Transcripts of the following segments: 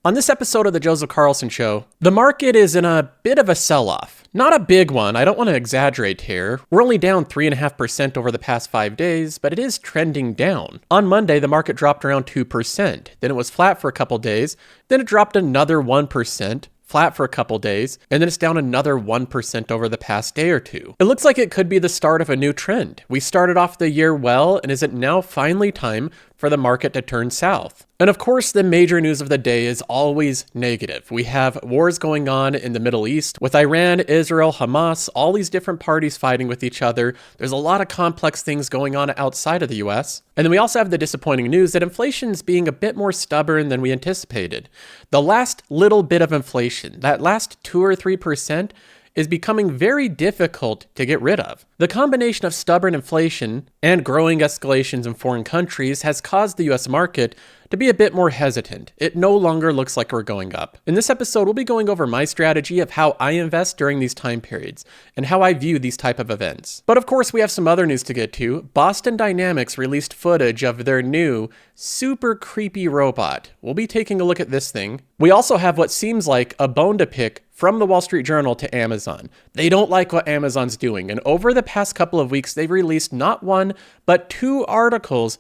On this episode of the Joseph Carlson Show, the market is in a bit of a sell-off. Not a big one, I don't want to exaggerate here. We're only down 3.5% over the past 5 days, but it is trending down. On Monday, the market dropped around 2%. Then it was flat for a couple days. Then it dropped another 1%. Flat for a couple days, and then it's down another 1% over the past day or two. It looks like it could be the start of a new trend. We started off the year well, and is it now finally time for the market to turn south? And of course, the major news of the day is always negative. We have wars going on in the Middle East with Iran, Israel, Hamas, all these different parties fighting with each other. There's a lot of complex things going on outside of the US. And then we also have the disappointing news that inflation is being a bit more stubborn than we anticipated. The last little bit of inflation, that last 2 or 3%, is becoming very difficult to get rid of. The combination of stubborn inflation and growing escalations in foreign countries has caused the US market to be a bit more hesitant. It no longer looks like we're going up. In this episode, we'll be going over my strategy of how I invest during these time periods and how I view these type of events. But of course, we have some other news to get to. BostonDynamic released footage of their new super creepy robot. We'll be taking a look at this thing. We also have what seems like a bone to pick from the Wall Street Journal to Amazon. They don't like what Amazon's doing. And over the past couple of weeks, they've released not one, but 2 articles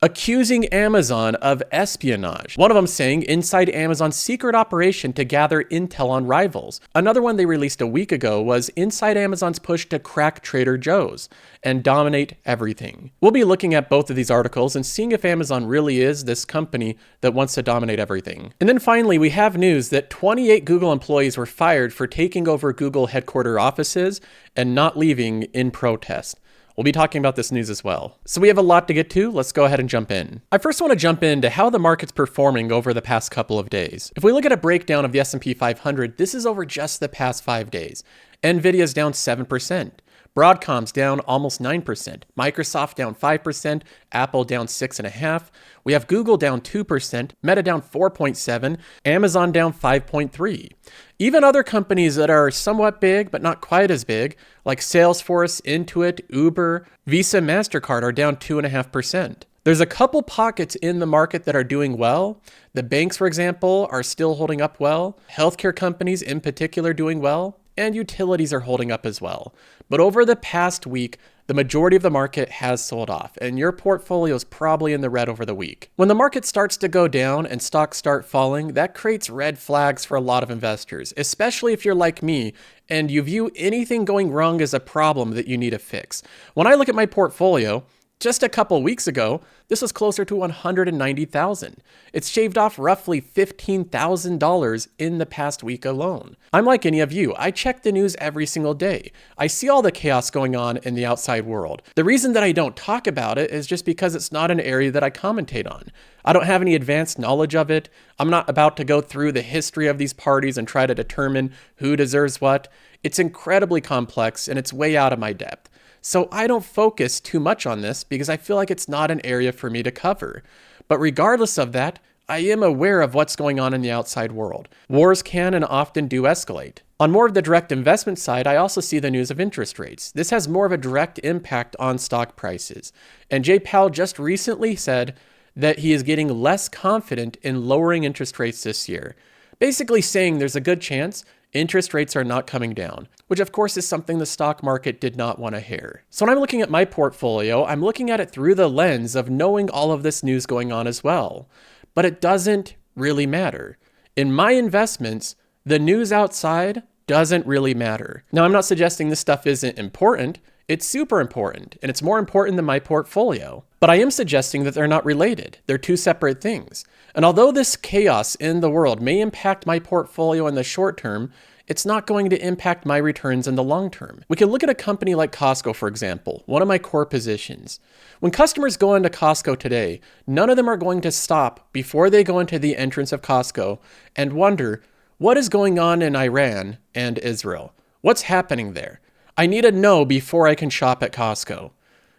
accusing Amazon of espionage. One of them saying inside Amazon's secret operation to gather intel on rivals. Another one they released a week ago was inside Amazon's push to crack Trader Joe's and dominate everything. We'll be looking at both of these articles and seeing if Amazon really is this company that wants to dominate everything. And then finally, we have news that 28 Google employees were fired for taking over Google headquarter offices and not leaving in protest. We'll be talking about this news as well. So we have a lot to get to. Let's go ahead and jump in. I first want to jump into how the market's performing over the past couple of days. If we look at a breakdown of the S&P 500, this is over just the past 5 days. Nvidia's down 7%. Broadcom's down almost 9%. Microsoft down 5%. Apple down 6.5%. We have Google down 2%. Meta down 4.7%. Amazon down 5.3%. Even other companies that are somewhat big, but not quite as big, like Salesforce, Intuit, Uber, Visa, MasterCard are down 2.5%. There's a couple pockets in the market that are doing well. The banks, for example, are still holding up well. Healthcare companies in particular doing well. And utilities are holding up as well. But over the past week, the majority of the market has sold off, and your portfolio is probably in the red over the week. When the market starts to go down and stocks start falling, that creates red flags for a lot of investors, especially if you're like me and you view anything going wrong as a problem that you need to fix. When I look at my portfolio, just a couple weeks ago, this was closer to $190,000. It's shaved off roughly $15,000 in the past week alone. I'm like any of you. I check the news every single day. I see all the chaos going on in the outside world. The reason that I don't talk about it is just because it's not an area that I commentate on. I don't have any advanced knowledge of it. I'm not about to go through the history of these parties and try to determine who deserves what. It's incredibly complex and it's way out of my depth. So I don't focus too much on this because I feel like it's not an area for me to cover. But regardless of that, I am aware of what's going on in the outside world. Wars can and often do escalate. On more of the direct investment side, I also see the news of interest rates. This has more of a direct impact on stock prices. And Jay Powell just recently said that he is getting less confident in lowering interest rates this year. Basically saying there's a good chance interest rates are not coming down, which of course is something the stock market did not want to hear. So when I'm looking at my portfolio, I'm looking at it through the lens of knowing all of this news going on as well. But it doesn't really matter. In my investments, the news outside doesn't really matter. Now, I'm not suggesting this stuff isn't important. It's super important, and it's more important than my portfolio. But I am suggesting that they're not related. They're 2 separate things. And although this chaos in the world may impact my portfolio in the short term, it's not going to impact my returns in the long term. We can look at a company like Costco, for example, one of my core positions. When customers go into Costco today, none of them are going to stop before they go into the entrance of Costco and wonder, what is going on in Iran and Israel? What's happening there? I need to know before I can shop at Costco.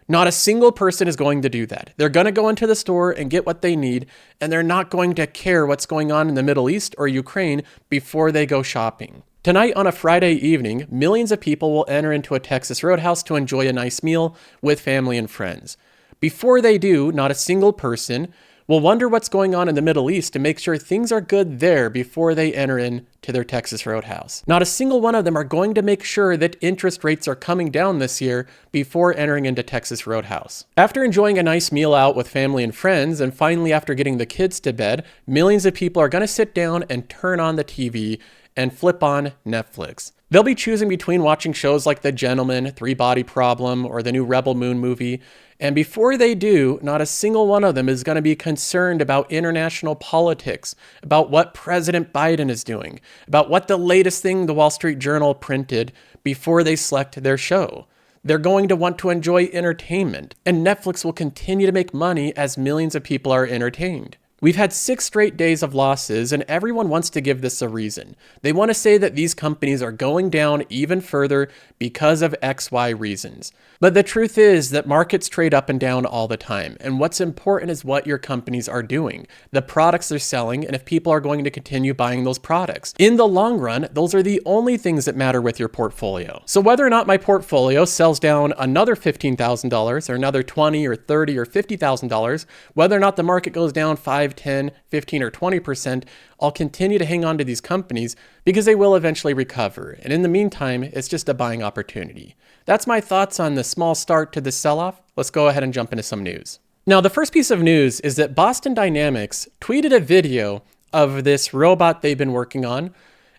Not a single person is going to do that. They're going to go into the store and get what they need, and they're not going to care what's going on in the Middle East or Ukraine before they go shopping. Tonight on a Friday evening, millions of people will enter into a Texas Roadhouse to enjoy a nice meal with family and friends. Before they do, not a single person will wonder what's going on in the Middle East to make sure things are good there before they enter into their Texas Roadhouse. Not a single one of them are going to make sure that interest rates are coming down this year before entering into Texas Roadhouse. After enjoying a nice meal out with family and friends, and finally after getting the kids to bed, millions of people are going to sit down and turn on the TV and flip on Netflix. They'll be choosing between watching shows like The Gentleman, Three Body Problem, or the new Rebel Moon movie. And before they do, not a single one of them is going to be concerned about international politics, about what President Biden is doing, about what the latest thing the Wall Street Journal printed before they select their show. They're going to want to enjoy entertainment, and Netflix will continue to make money as millions of people are entertained. We've had 6 straight days of losses, and everyone wants to give this a reason. They want to say that these companies are going down even further because of XY reasons. But the truth is that markets trade up and down all the time, and what's important is what your companies are doing, the products they're selling, and if people are going to continue buying those products. In the long run, those are the only things that matter with your portfolio. So whether or not my portfolio sells down another $15,000 or another $20,000 or $30,000 or $50,000, whether or not the market goes down 5, 10, 15, or 20%, I'll continue to hang on to these companies because they will eventually recover. And in the meantime, it's just a buying opportunity. That's my thoughts on the small start to this sell-off. Let's go ahead and jump into some news. Now, the first piece of news is that Boston Dynamics tweeted a video of this robot they've been working on,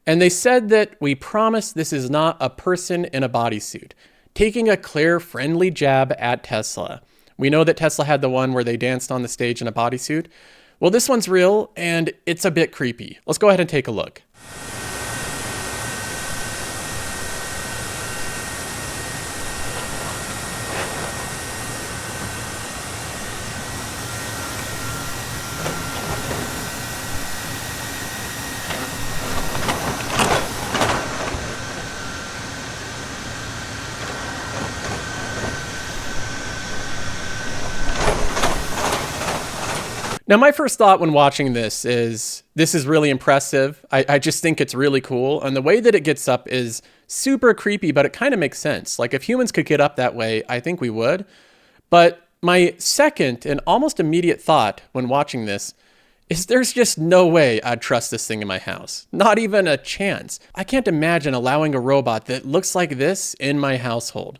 and they said that we promise this is not a person in a bodysuit, taking a clear, friendly jab at Tesla. We know that Tesla had the one where they danced on the stage in a bodysuit. Well, this one's real, and it's a bit creepy. Let's go ahead and take a look. Now, my first thought when watching this is really impressive. I just think it's really cool. And the way that it gets up is super creepy, but it kind of makes sense. Like, if humans could get up that way, I think we would. But my second and almost immediate thought when watching this is there's just no way I'd trust this thing in my house. Not even a chance. I can't imagine allowing a robot that looks like this in my household.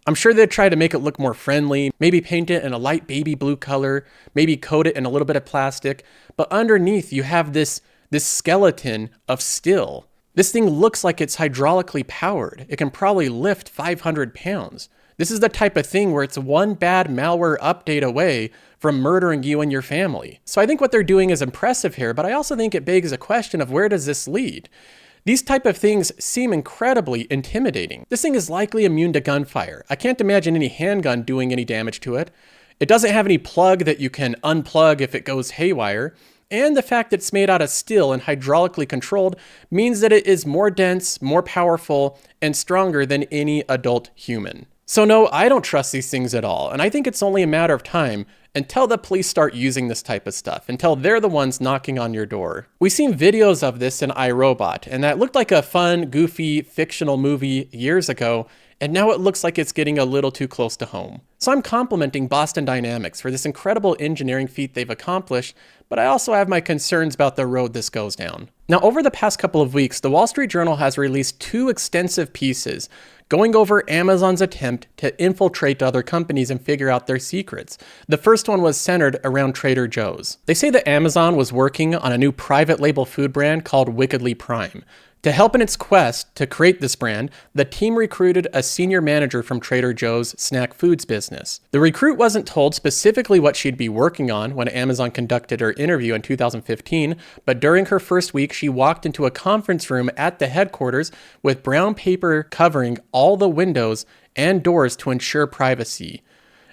I'm sure they'd try to make it look more friendly, maybe paint it in a light baby blue color, maybe coat it in a little bit of plastic, but underneath you have this skeleton of steel. This thing looks like it's hydraulically powered. It can probably lift 500 pounds. This is the type of thing where it's one bad malware update away from murdering you and your family. So I think what they're doing is impressive here, but I also think it begs a question of where does this lead? These type of things seem incredibly intimidating. This thing is likely immune to gunfire. I can't imagine any handgun doing any damage to it. It doesn't have any plug that you can unplug if it goes haywire. And the fact that it's made out of steel and hydraulically controlled means that it is more dense, more powerful, and stronger than any adult human. So no, I don't trust these things at all. And I think it's only a matter of time until the police start using this type of stuff, until they're the ones knocking on your door. We've seen videos of this in iRobot, and that looked like a fun, goofy, fictional movie years ago, and now it looks like it's getting a little too close to home. So I'm complimenting Boston Dynamics for this incredible engineering feat they've accomplished, but I also have my concerns about the road this goes down. Now, over the past couple of weeks, the Wall Street Journal has released 2 extensive pieces going over Amazon's attempt to infiltrate other companies and figure out their secrets. The first one was centered around Trader Joe's. They say that Amazon was working on a new private label food brand called Wickedly Prime. To help in its quest to create this brand, the team recruited a senior manager from Trader Joe's snack foods business. The recruit wasn't told specifically what she'd be working on when Amazon conducted her interview in 2015, but during her first week, she walked into a conference room at the headquarters with brown paper covering all the windows and doors to ensure privacy.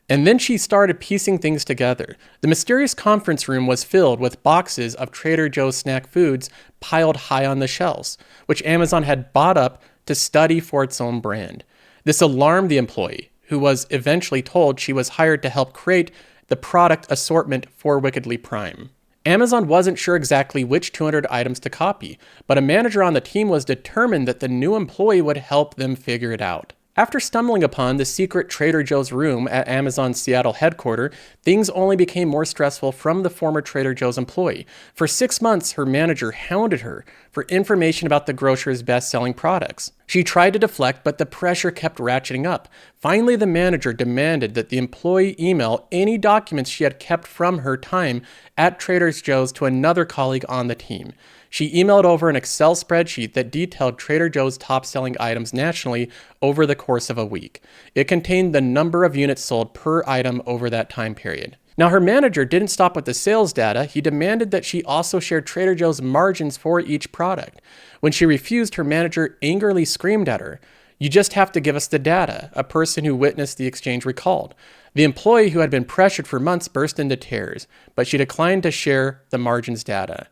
And then she started piecing things together. The mysterious conference room was filled with boxes of Trader Joe's snack foods piled high on the shelves, which Amazon had bought up to study for its own brand. This alarmed the employee, who was eventually told she was hired to help create the product assortment for Wickedly Prime. Amazon wasn't sure exactly which 200 items to copy, but a manager on the team was determined that the new employee would help them figure it out. After stumbling upon the secret Trader Joe's room at Amazon's Seattle headquarters, things only became more stressful from the former Trader Joe's employee. For 6 months, her manager hounded her for information about the grocer's best-selling products. She tried to deflect, but the pressure kept ratcheting up. Finally, the manager demanded that the employee email any documents she had kept from her time at Trader Joe's to another colleague on the team. She emailed over an Excel spreadsheet that detailed Trader Joe's top-selling items nationally over the course of a week. It contained the number of units sold per item over that time period. Now, her manager didn't stop with the sales data. He demanded that she also share Trader Joe's margins for each product. When she refused, her manager angrily screamed at her, "You just have to give us the data," a person who witnessed the exchange recalled. The employee, who had been pressured for months, burst into tears, but she declined to share the margins data.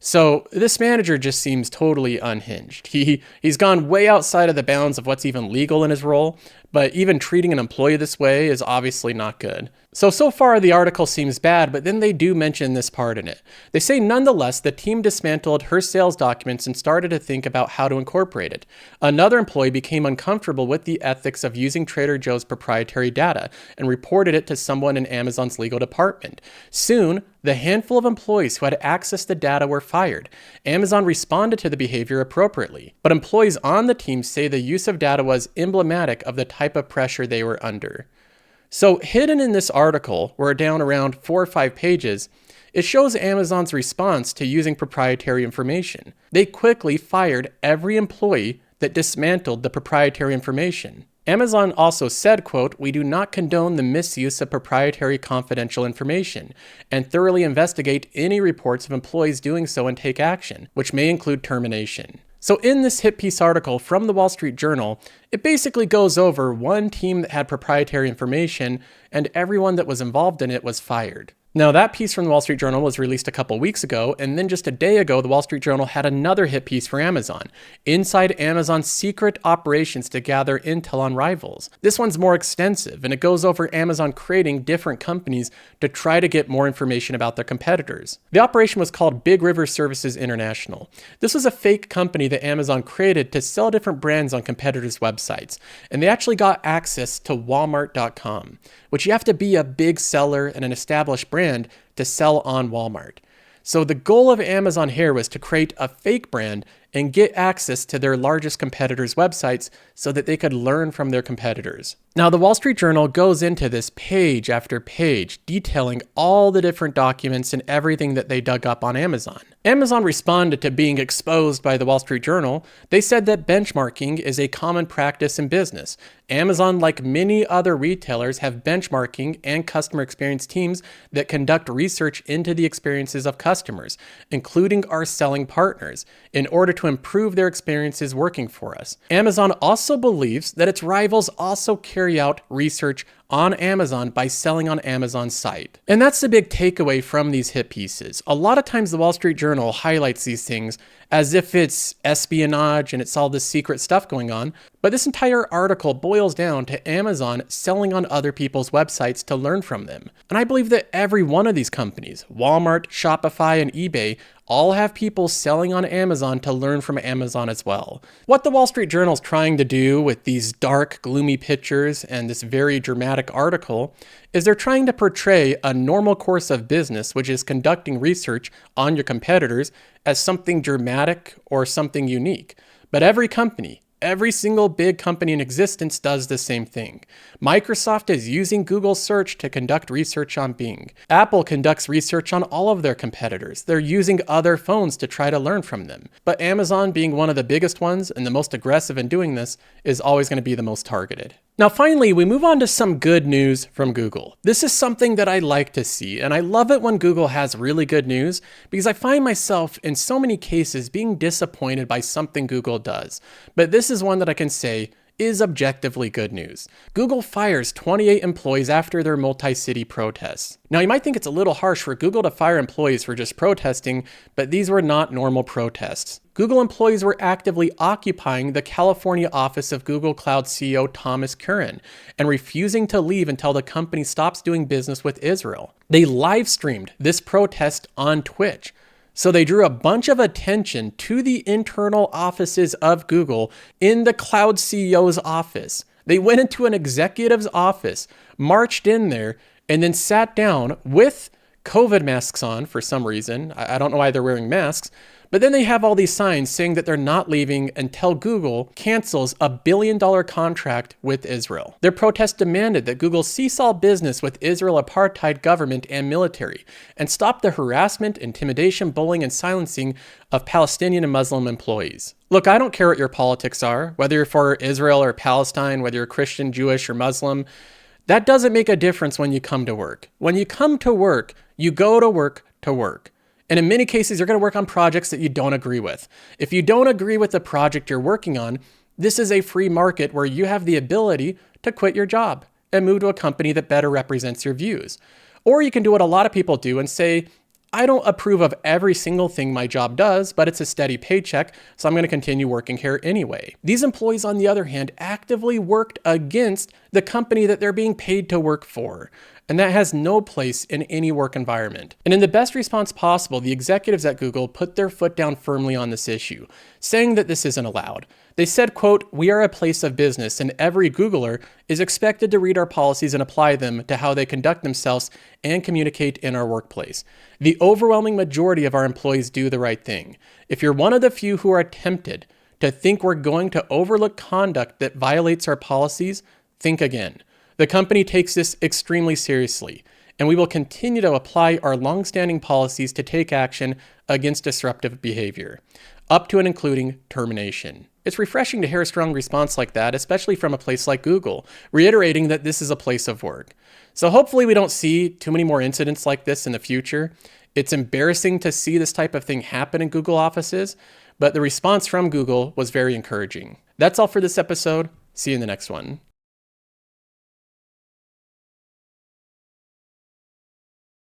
So this manager just seems totally unhinged. He's gone way outside of the bounds of what's even legal in his role, but even treating an employee this way is obviously not good. So far the article seems bad, but then they do mention this part in it. They say, nonetheless, the team dismantled her sales documents and started to think about how to incorporate it. Another employee became uncomfortable with the ethics of using Trader Joe's proprietary data and reported it to someone in Amazon's legal department. Soon, the handful of employees who had access to data were fired. Amazon responded to the behavior appropriately, but employees on the team say the use of data was emblematic of the type of pressure they were under. So hidden in this article, we're down around 4 or 5 pages, it shows Amazon's response to using proprietary information. They quickly fired every employee that dismantled the proprietary information. Amazon also said, quote, "We do not condone the misuse of proprietary confidential information and thoroughly investigate any reports of employees doing so and take action, which may include termination." So in this hit piece article from the Wall Street Journal, it basically goes over one team that had proprietary information and everyone that was involved in it was fired. Now, that piece from the Wall Street Journal was released a couple weeks ago, and then just a day ago, the Wall Street Journal had another hit piece for Amazon, inside Amazon's secret operations to gather intel on rivals. This one's more extensive, and it goes over Amazon creating different companies to try to get more information about their competitors. The operation was called Big River Services International. This was a fake company that Amazon created to sell different brands on competitors' websites, and they actually got access to Walmart.com, which you have to be a big seller and an established brand to sell on Walmart. So the goal of Amazon here was to create a fake brand and get access to their largest competitors' websites so that they could learn from their competitors. Now, the Wall Street Journal goes into this page after page, detailing all the different documents and everything that they dug up on Amazon. Amazon responded to being exposed by the Wall Street Journal. They said that benchmarking is a common practice in business. Amazon, like many other retailers, have benchmarking and customer experience teams that conduct research into the experiences of customers, including our selling partners, in order to improve their experiences working for us. Amazon also believes that its rivals also carry out research on Amazon by selling on Amazon's site. And that's the big takeaway from these hit pieces. A lot of times the Wall Street Journal highlights these things as if it's espionage and it's all this secret stuff going on, but this entire article boils down to Amazon selling on other people's websites to learn from them. And I believe that every one of these companies, Walmart, Shopify, and eBay, all have people selling on Amazon to learn from Amazon as well. What the Wall Street Journal is trying to do with these dark, gloomy pictures and this very dramatic article is they're trying to portray a normal course of business, which is conducting research on your competitors, as something dramatic or something unique. But every company, every single big company in existence does the same thing. Microsoft is using Google search to conduct research on Bing. Apple conducts research on all of their competitors. They're using other phones to try to learn from them. But Amazon, being one of the biggest ones and the most aggressive in doing this, is always going to be the most targeted. Now, finally, we move on to some good news from Google. This is something that I like to see, and I love it when Google has really good news because I find myself in so many cases being disappointed by something Google does. But this is one that I can say is objectively good news. Google fires 28 employees after their multi-city protests. Now, you might think it's a little harsh for Google to fire employees for just protesting, but these were not normal protests. Google employees were actively occupying the California office of Google Cloud CEO Thomas Curran and refusing to leave until the company stops doing business with Israel. They live streamed this protest on Twitch. So they drew a bunch of attention to the internal offices of Google in the cloud CEO's office. They went into an executive's office, marched in there, and then sat down with COVID masks on for some reason. I don't know why they're wearing masks. But then they have all these signs saying that they're not leaving until Google cancels a $1 billion contract with Israel. Their protest demanded that Google cease all business with Israel apartheid government and military and stop the harassment, intimidation, bullying, and silencing of Palestinian and Muslim employees. Look, I don't care what your politics are, whether you're for Israel or Palestine, whether you're Christian, Jewish, or Muslim. That doesn't make a difference when you come to work. When you come to work, you go to work to work. And in many cases, you're going to work on projects that you don't agree with. If you don't agree with the project you're working on, this is a free market where you have the ability to quit your job and move to a company that better represents your views. Or you can do what a lot of people do and say, I don't approve of every single thing my job does, but it's a steady paycheck, so I'm going to continue working here anyway. These employees, on the other hand, actively worked against the company that they're being paid to work for. And that has no place in any work environment. And in the best response possible, the executives at Google put their foot down firmly on this issue, saying that this isn't allowed. They said, quote, "We are a place of business and every Googler is expected to read our policies and apply them to how they conduct themselves and communicate in our workplace. The overwhelming majority of our employees do the right thing. If you're one of the few who are tempted to think we're going to overlook conduct that violates our policies, think again. The company takes this extremely seriously, and we will continue to apply our long-standing policies to take action against disruptive behavior, up to and including termination." It's refreshing to hear a strong response like that, especially from a place like Google, reiterating that this is a place of work. So hopefully we don't see too many more incidents like this in the future. It's embarrassing to see this type of thing happen in Google offices, but the response from Google was very encouraging. That's all for this episode. See you in the next one.